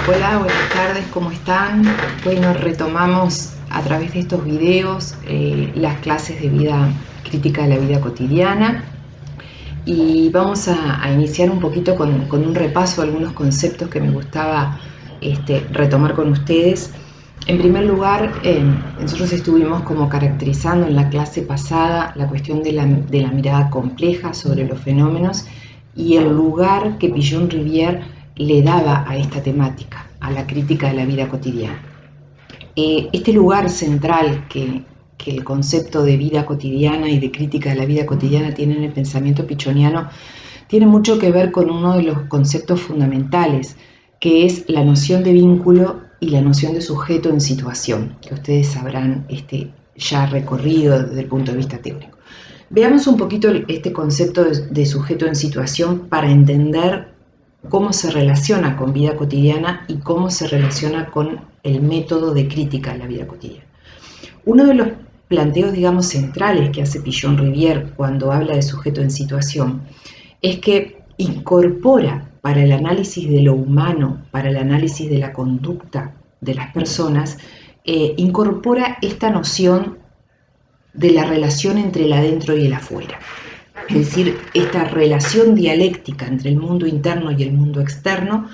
Hola, buenas tardes, ¿cómo están? Bueno, retomamos a través de estos videos las clases de vida crítica de la vida cotidiana y vamos a iniciar un poquito con un repaso de algunos conceptos que me gustaba retomar con ustedes. En primer lugar, nosotros estuvimos como caracterizando en la clase pasada la cuestión de la mirada compleja sobre los fenómenos y el lugar que Pillon-Rivière le daba a esta temática, a la crítica de la vida cotidiana. Este lugar central que el concepto de vida cotidiana y de crítica de la vida cotidiana tiene en el pensamiento pichoniano tiene mucho que ver con uno de los conceptos fundamentales, que es la noción de vínculo y la noción de sujeto en situación, que ustedes habrán ya recorrido desde el punto de vista teórico. Veamos un poquito este concepto de sujeto en situación para entender cómo se relaciona con vida cotidiana y cómo se relaciona con el método de crítica de la vida cotidiana. Uno de los planteos, digamos, centrales que hace Pillon-Rivière cuando habla de sujeto en situación es que incorpora para el análisis de lo humano, para el análisis de la conducta de las personas, incorpora esta noción de la relación entre el adentro y el afuera. Es decir, esta relación dialéctica entre el mundo interno y el mundo externo,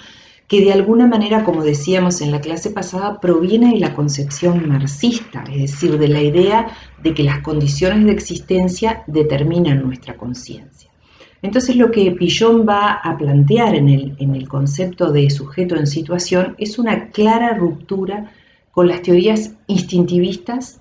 que de alguna manera, como decíamos en la clase pasada, proviene de la concepción marxista, es decir, de la idea de que las condiciones de existencia determinan nuestra conciencia. Entonces, lo que Pillon va a plantear en el concepto de sujeto en situación es una clara ruptura con las teorías instintivistas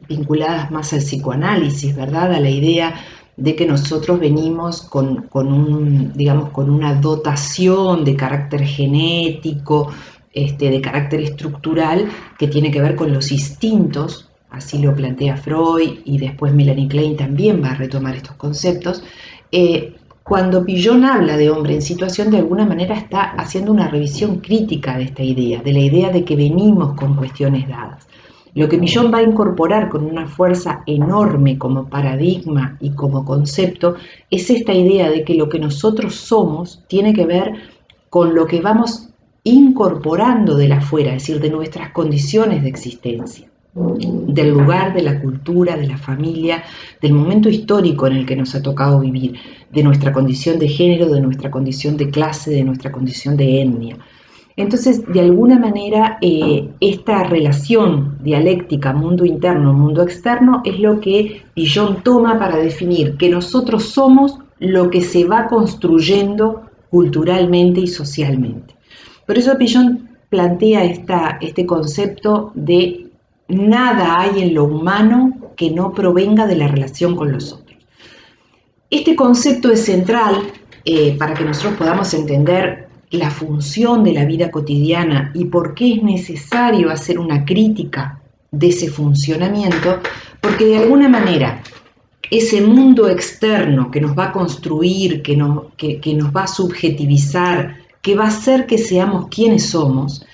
vinculadas más al psicoanálisis, ¿verdad? A la idea de que nosotros venimos con una dotación de carácter genético, de carácter estructural, que tiene que ver con los instintos, así lo plantea Freud, y después Melanie Klein también va a retomar estos conceptos. Cuando Pillon habla de hombre en situación, de alguna manera está haciendo una revisión crítica de esta idea, de la idea de que venimos con cuestiones dadas. Lo que Pillon va a incorporar con una fuerza enorme como paradigma y como concepto es esta idea de que lo que nosotros somos tiene que ver con lo que vamos incorporando del afuera, es decir, de nuestras condiciones de existencia, del lugar, de la cultura, de la familia, del momento histórico en el que nos ha tocado vivir, de nuestra condición de género, de nuestra condición de clase, de nuestra condición de etnia. Entonces, de alguna manera, esta relación dialéctica mundo interno, mundo externo, es lo que Pillon toma para definir que nosotros somos lo que se va construyendo culturalmente y socialmente. Por eso Pillon plantea este concepto de nada hay en lo humano que no provenga de la relación con los otros. Este concepto es central para que nosotros podamos entender la función de la vida cotidiana y por qué es necesario hacer una crítica de ese funcionamiento, porque de alguna manera ese mundo externo que nos va a construir, que nos va a subjetivizar, que va a hacer que seamos quienes somos,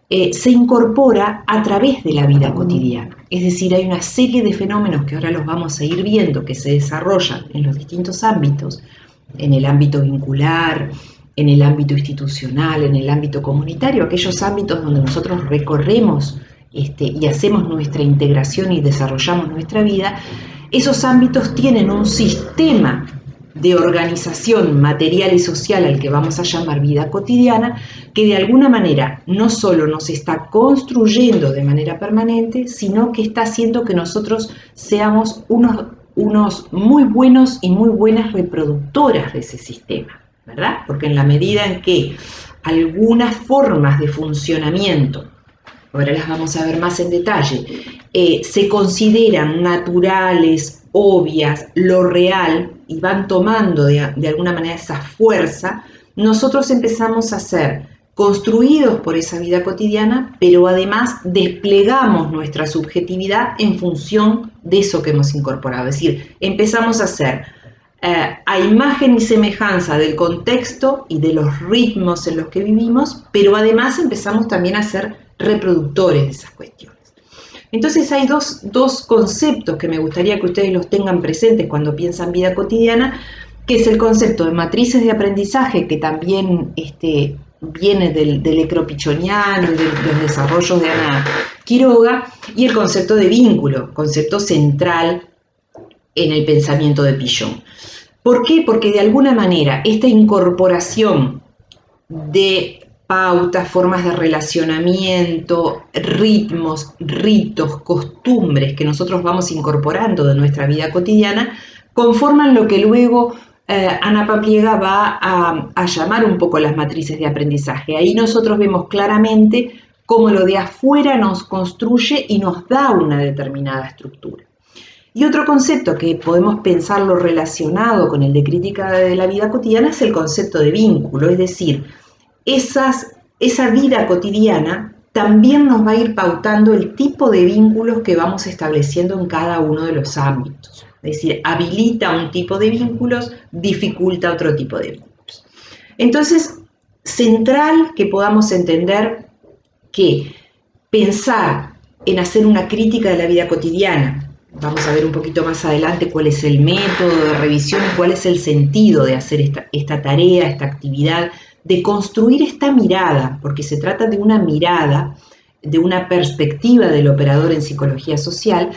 se incorpora a través de la vida cotidiana. Es decir, hay una serie de fenómenos que ahora los vamos a ir viendo que se desarrollan en los distintos ámbitos, en el ámbito vincular, en el ámbito institucional, en el ámbito comunitario, aquellos ámbitos donde nosotros recorremos y hacemos nuestra integración y desarrollamos nuestra vida. Esos ámbitos tienen un sistema de organización material y social al que vamos a llamar vida cotidiana, que de alguna manera no solo nos está construyendo de manera permanente, sino que está haciendo que nosotros seamos unos muy buenos y muy buenas reproductoras de ese sistema, ¿verdad? Porque en la medida en que algunas formas de funcionamiento, ahora las vamos a ver más en detalle, se consideran naturales, obvias, lo real, y van tomando de alguna manera esa fuerza, nosotros empezamos a ser construidos por esa vida cotidiana, pero además desplegamos nuestra subjetividad en función de eso que hemos incorporado. Es decir, empezamos a ser a imagen y semejanza del contexto y de los ritmos en los que vivimos, pero además empezamos también a ser reproductores de esas cuestiones. Entonces hay dos conceptos que me gustaría que ustedes los tengan presentes cuando piensan vida cotidiana, que es el concepto de matrices de aprendizaje, que también viene del ecropichoniano y de los desarrollos de Ana Quiroga, y el concepto de vínculo, concepto central en el pensamiento de Pichon. ¿Por qué? Porque de alguna manera esta incorporación de pautas, formas de relacionamiento, ritmos, ritos, costumbres que nosotros vamos incorporando de nuestra vida cotidiana, conforman lo que luego Ana Pappliega va a llamar un poco las matrices de aprendizaje. Ahí nosotros vemos claramente cómo lo de afuera nos construye y nos da una determinada estructura. Y otro concepto que podemos pensarlo relacionado con el de crítica de la vida cotidiana es el concepto de vínculo, es decir, esa vida cotidiana también nos va a ir pautando el tipo de vínculos que vamos estableciendo en cada uno de los ámbitos. Es decir, habilita un tipo de vínculos, dificulta otro tipo de vínculos. Entonces, central que podamos entender que pensar en hacer una crítica de la vida cotidiana, vamos a ver un poquito más adelante cuál es el método de revisión y cuál es el sentido de hacer esta tarea, esta actividad, de construir esta mirada, porque se trata de una mirada, de una perspectiva del operador en psicología social,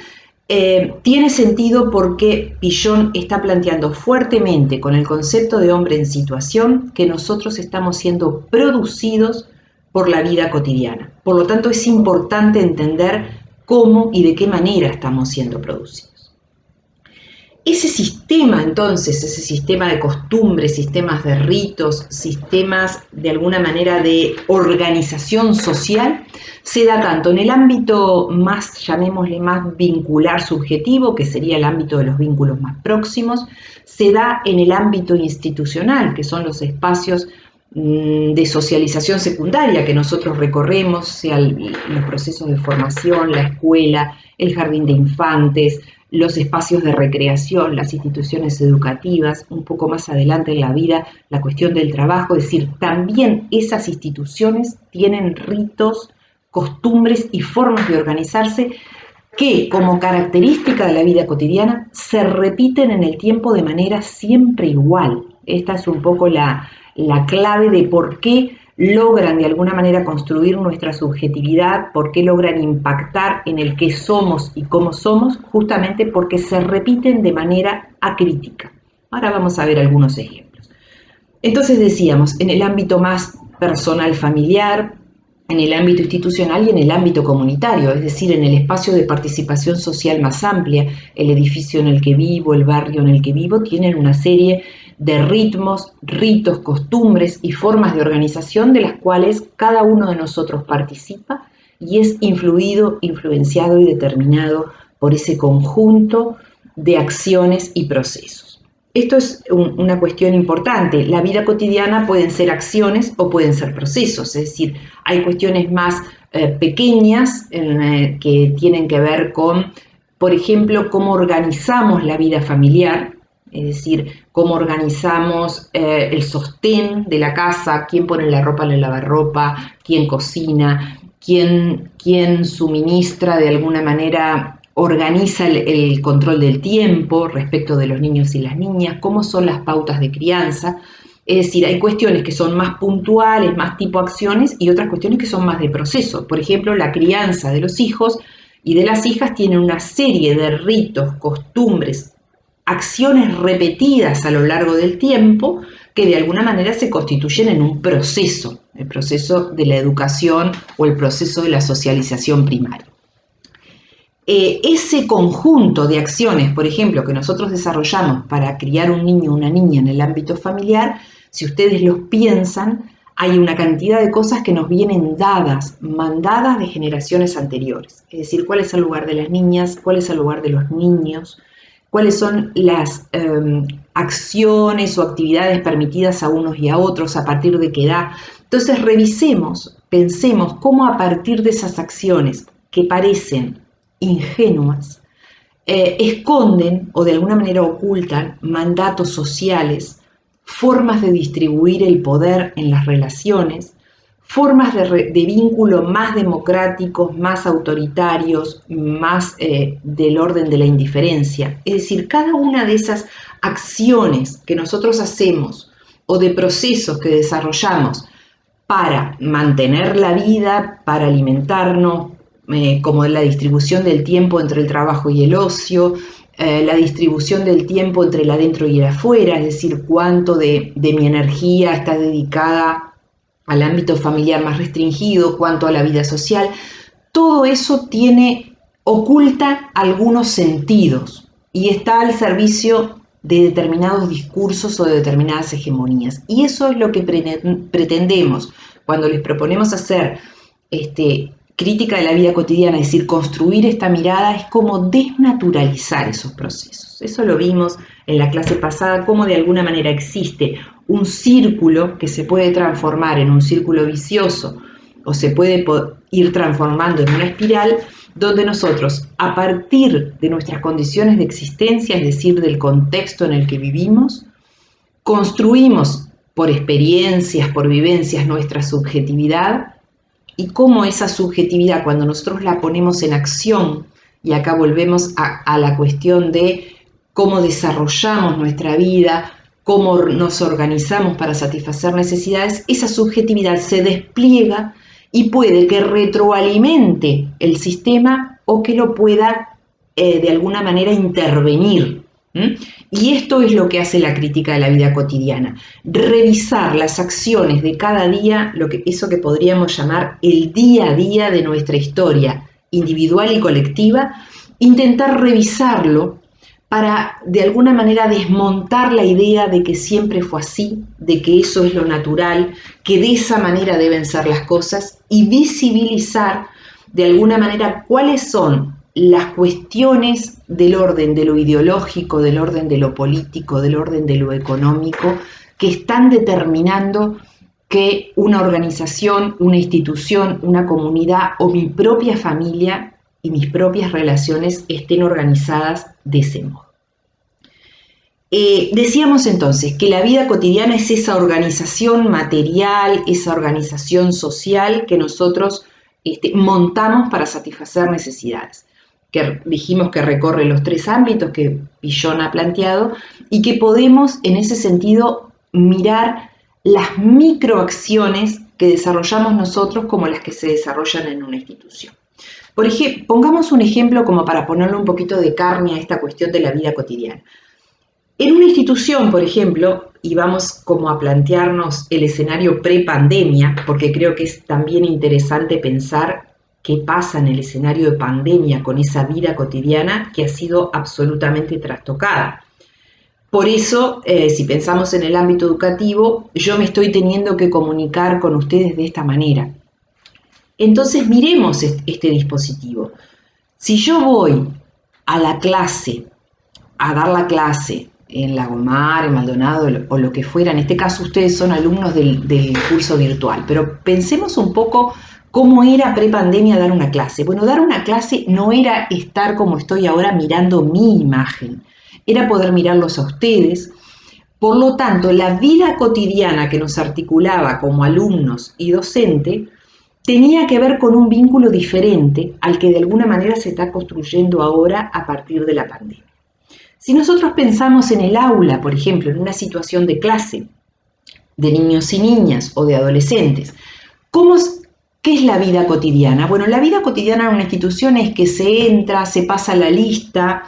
tiene sentido porque Pichon está planteando fuertemente con el concepto de hombre en situación que nosotros estamos siendo producidos por la vida cotidiana. Por lo tanto, es importante entender cómo y de qué manera estamos siendo producidos. Ese sistema, entonces, ese sistema de costumbres, sistemas de ritos, sistemas de alguna manera de organización social, se da tanto en el ámbito más, llamémosle más vincular subjetivo, que sería el ámbito de los vínculos más próximos, se da en el ámbito institucional, que son los espacios de socialización secundaria que nosotros recorremos, sea los procesos de formación, la escuela, el jardín de infantes, los espacios de recreación, las instituciones educativas, un poco más adelante en la vida, la cuestión del trabajo, es decir, también esas instituciones tienen ritos, costumbres y formas de organizarse que, como característica de la vida cotidiana, se repiten en el tiempo de manera siempre igual. Esta es un poco la clave de por qué logran de alguna manera construir nuestra subjetividad, por qué logran impactar en el qué somos y cómo somos, justamente porque se repiten de manera acrítica. Ahora vamos a ver algunos ejemplos. Entonces decíamos, en el ámbito más personal familiar, en el ámbito institucional y en el ámbito comunitario, es decir, en el espacio de participación social más amplia, el edificio en el que vivo, el barrio en el que vivo, tienen una serie de ritmos, ritos, costumbres y formas de organización de las cuales cada uno de nosotros participa y es influido, influenciado y determinado por ese conjunto de acciones y procesos. Esto es una cuestión importante. La vida cotidiana pueden ser acciones o pueden ser procesos, es decir, hay cuestiones más pequeñas que tienen que ver con, por ejemplo, cómo organizamos la vida familiar, es decir, cómo organizamos el sostén de la casa, quién pone la ropa en el lavarropa, quién cocina, quién suministra de alguna manera, organiza el control del tiempo respecto de los niños y las niñas, cómo son las pautas de crianza. Es decir, hay cuestiones que son más puntuales, más tipo acciones, y otras cuestiones que son más de proceso. Por ejemplo, la crianza de los hijos y de las hijas tiene una serie de ritos, costumbres, acciones repetidas a lo largo del tiempo que de alguna manera se constituyen en un proceso, el proceso de la educación o el proceso de la socialización primaria. Ese conjunto de acciones, por ejemplo, que nosotros desarrollamos para criar un niño o una niña en el ámbito familiar, si ustedes los piensan, hay una cantidad de cosas que nos vienen dadas, mandadas de generaciones anteriores. Es decir, cuál es el lugar de las niñas, cuál es el lugar de los niños, cuáles son las acciones o actividades permitidas a unos y a otros, a partir de qué edad. Entonces revisemos, pensemos cómo a partir de esas acciones que parecen ingenuas, esconden o de alguna manera ocultan mandatos sociales, formas de distribuir el poder en las relaciones, formas de vínculo más democráticos, más autoritarios, más del orden de la indiferencia. Es decir, cada una de esas acciones que nosotros hacemos o de procesos que desarrollamos para mantener la vida, para alimentarnos, como la distribución del tiempo entre el trabajo y el ocio, la distribución del tiempo entre el adentro y el afuera, es decir, cuánto de mi energía está dedicada al ámbito familiar más restringido, cuánto a la vida social. Todo eso oculta algunos sentidos y está al servicio de determinados discursos o de determinadas hegemonías. Y eso es lo que pretendemos cuando les proponemos hacer crítica de la vida cotidiana, es decir, construir esta mirada, es como desnaturalizar esos procesos. Eso lo vimos en la clase pasada, cómo de alguna manera existe un círculo que se puede transformar en un círculo vicioso o se puede ir transformando en una espiral, donde nosotros, a partir de nuestras condiciones de existencia, es decir, del contexto en el que vivimos, construimos por experiencias, por vivencias, nuestra subjetividad, y cómo esa subjetividad, cuando nosotros la ponemos en acción, y acá volvemos a la cuestión de cómo desarrollamos nuestra vida, cómo nos organizamos para satisfacer necesidades, esa subjetividad se despliega y puede que retroalimente el sistema o que lo pueda de alguna manera intervenir. Y esto es lo que hace la crítica de la vida cotidiana, revisar las acciones de cada día, eso que podríamos llamar el día a día de nuestra historia individual y colectiva, intentar revisarlo para de alguna manera desmontar la idea de que siempre fue así, de que eso es lo natural, que de esa manera deben ser las cosas, y visibilizar de alguna manera cuáles son las cuestiones del orden de lo ideológico, del orden de lo político, del orden de lo económico, que están determinando que una organización, una institución, una comunidad o mi propia familia y mis propias relaciones estén organizadas de ese modo. Decíamos entonces que la vida cotidiana es esa organización material, esa organización social que nosotros montamos para satisfacer necesidades, que dijimos que recorre los 3 ámbitos que Villon ha planteado y que podemos en ese sentido mirar las microacciones que desarrollamos nosotros como las que se desarrollan en una institución. Por ejemplo, pongamos un ejemplo como para ponerle un poquito de carne a esta cuestión de la vida cotidiana. En una institución, por ejemplo, y vamos como a plantearnos el escenario pre-pandemia, porque creo que es también interesante pensar qué pasa en el escenario de pandemia con esa vida cotidiana que ha sido absolutamente trastocada. Por eso, si pensamos en el ámbito educativo, yo me estoy teniendo que comunicar con ustedes de esta manera. Entonces, miremos este dispositivo. Si yo voy a la clase, a dar la clase en Lagomar, en Maldonado o lo que fuera, en este caso ustedes son alumnos del curso virtual, pero pensemos un poco cómo era pre-pandemia dar una clase. Bueno, dar una clase no era estar como estoy ahora mirando mi imagen, era poder mirarlos a ustedes. Por lo tanto, la vida cotidiana que nos articulaba como alumnos y docente tenía que ver con un vínculo diferente al que de alguna manera se está construyendo ahora a partir de la pandemia. Si nosotros pensamos en el aula, por ejemplo, en una situación de clase de niños y niñas o de adolescentes, ¿qué es la vida cotidiana? Bueno, la vida cotidiana en una institución es que se entra, se pasa la lista,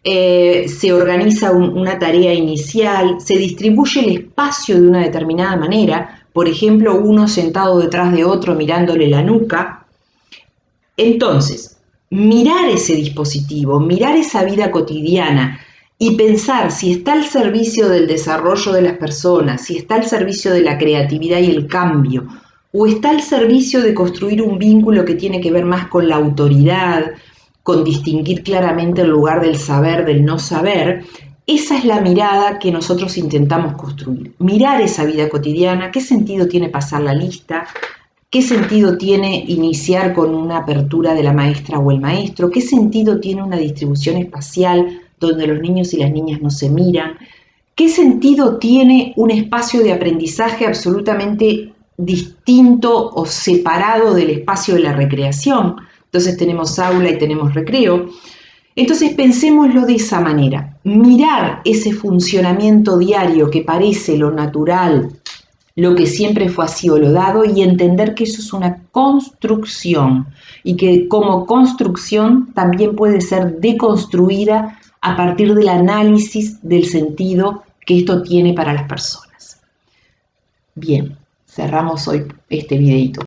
se organiza una tarea inicial, se distribuye el espacio de una determinada manera, por ejemplo, uno sentado detrás de otro mirándole la nuca. Entonces, mirar ese dispositivo, mirar esa vida cotidiana y pensar si está al servicio del desarrollo de las personas, si está al servicio de la creatividad y el cambio, o está al servicio de construir un vínculo que tiene que ver más con la autoridad, con distinguir claramente el lugar del saber del no saber, esa es la mirada que nosotros intentamos construir. Mirar esa vida cotidiana, qué sentido tiene pasar la lista, qué sentido tiene iniciar con una apertura de la maestra o el maestro, qué sentido tiene una distribución espacial donde los niños y las niñas no se miran, qué sentido tiene un espacio de aprendizaje absolutamente distinto o separado del espacio de la recreación. Entonces tenemos aula y tenemos recreo. Entonces pensémoslo de esa manera, mirar ese funcionamiento diario que parece lo natural lo que siempre fue así o lo dado y entender que eso es una construcción y que como construcción también puede ser deconstruida a partir del análisis del sentido que esto tiene para las personas. Bien, cerramos hoy este videito.